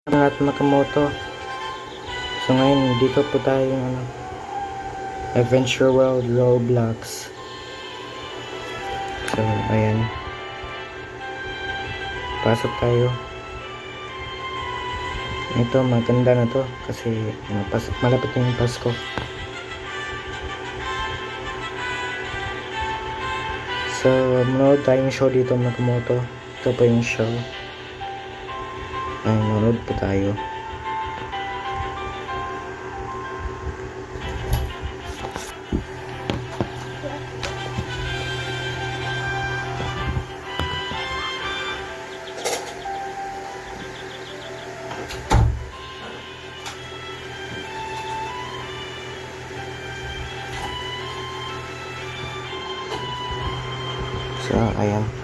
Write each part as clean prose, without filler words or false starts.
At Makamoto. So ngayon dito po tayo yung Adventure World Roblox. So ayan, pasok tayo. Ito maganda na to kasi malapit na yung Pasko. So manood tayo ng show dito Makamoto. Ito po yung show. Ay, manood po tayo. So, ayan.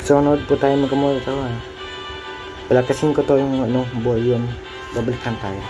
So, nood po tayo magamulat ako Palakasin ko to yung volume. Babalikan tayo.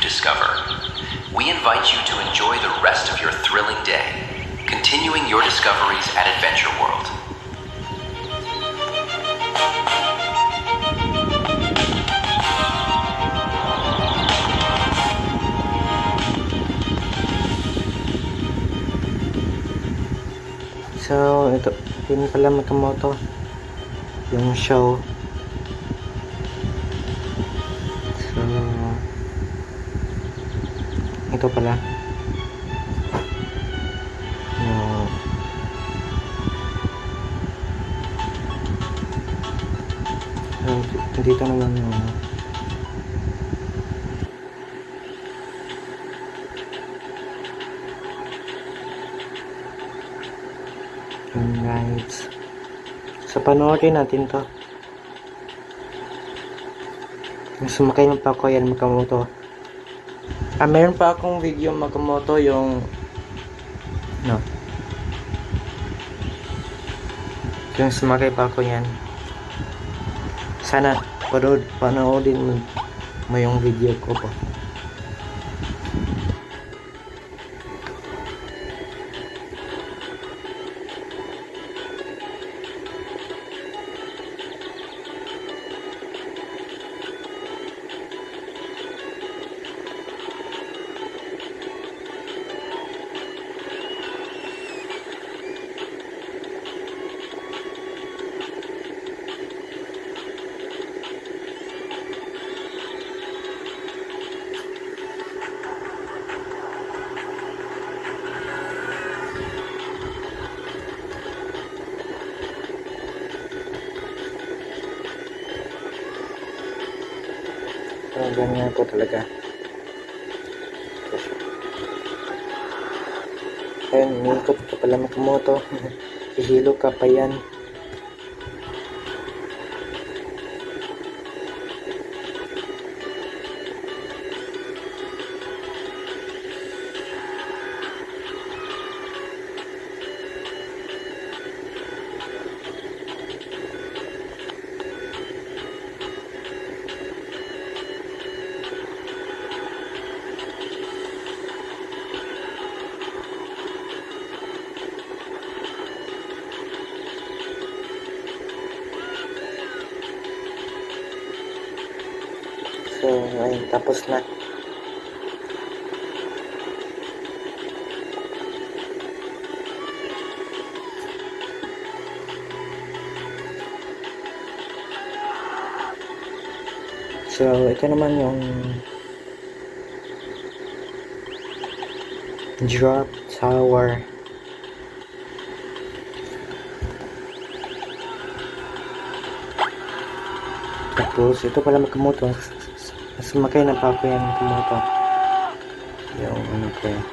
discover. We invite you to enjoy the rest of your thrilling day, continuing your discoveries at Adventure World. So, ito, yun pala Makamoto, yung show. So, ito pala yung dito naman yung rides. So, panoorin natin to. Sumakay mo pa ako yan, Makamoto. Meron pa akong video Makamoto, yung yung sumakay pa ako yan. Sana panoodin mo yung video ko po. Ganyan po talaga. Ayun, nilikot ka pala Makamoto. Hihilo ka pa yan. So, ayun, tapos na. So, ito naman yung drop tower. Tapos, ito pala Makamoto. Sumakay na pa ako yan Makamoto. Yung ano ko yan.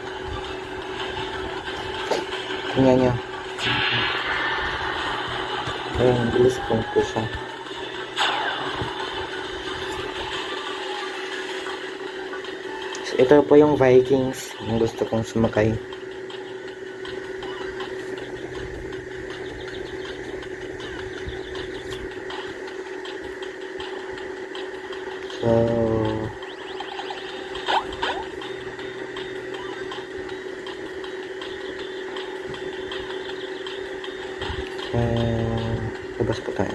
Tingnan nyo. Ayun, bilis po siya. So, ito po yung Vikings. Yung gusto kong sumakay. So, labas po tayo.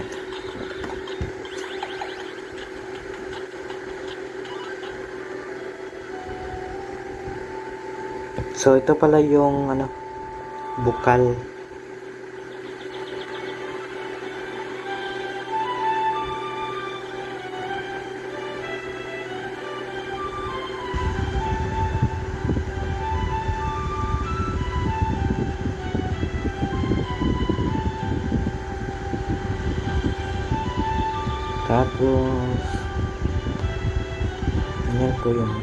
So, ito pala yung bukal. Tapos, yan po yung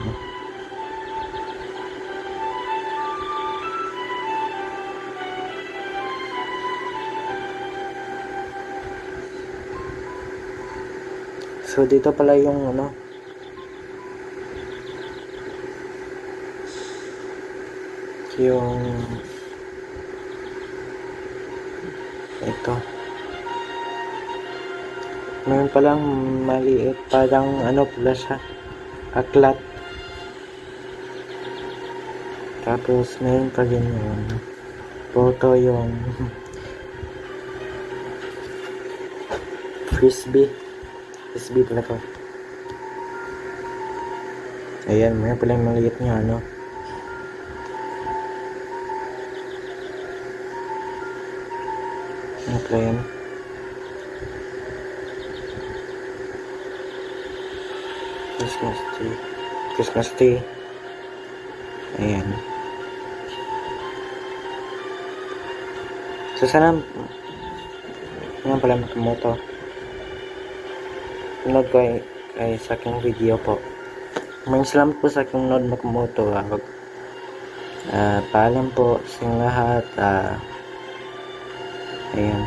so, dito pala yung yung ito. Meron palang maliit, parang pala siya, aklat. Tapos, ngayon pa rin yung photo yung frisbee. Frisbee pala to. Ayan, mayroon pala yung maliit niya, ano. Ano pala yan? Christmas tree. Christmas tree. Ayan. So, sana pala makamoto. Nod ko ay sa aking video po. Maraming salamat po sa aking nod makamoto. Paalam po sa inyong lahat. Ayan.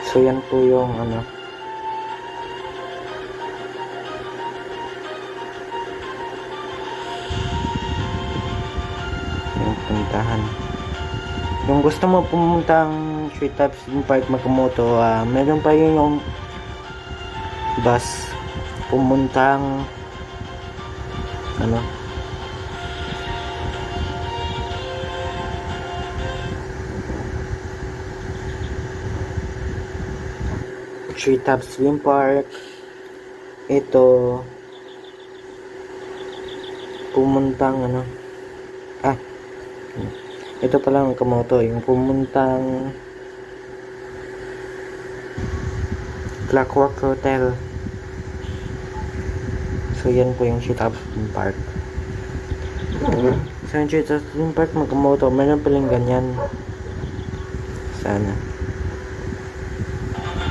So, yan po yung ano. Yung puntahan. Kung gusto mo pumuntang Treetops Park Makamoto, meron pa yun yung bus pumuntang ano, Treetops Swim Park. Ito pumuntang ano, ito pala ang Kamoto, yung pumuntang Clockwork Hotel. So yan po yung Treetops Swim Park. So yung Treetops Swim Park Makamoto, meron palang ganyan. Sana.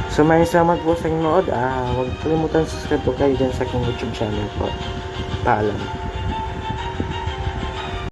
So maraming salamat po sa inyong nood. Huwag kalimutan subscribe po kayo dyan sa aking YouTube channel po. Paalam.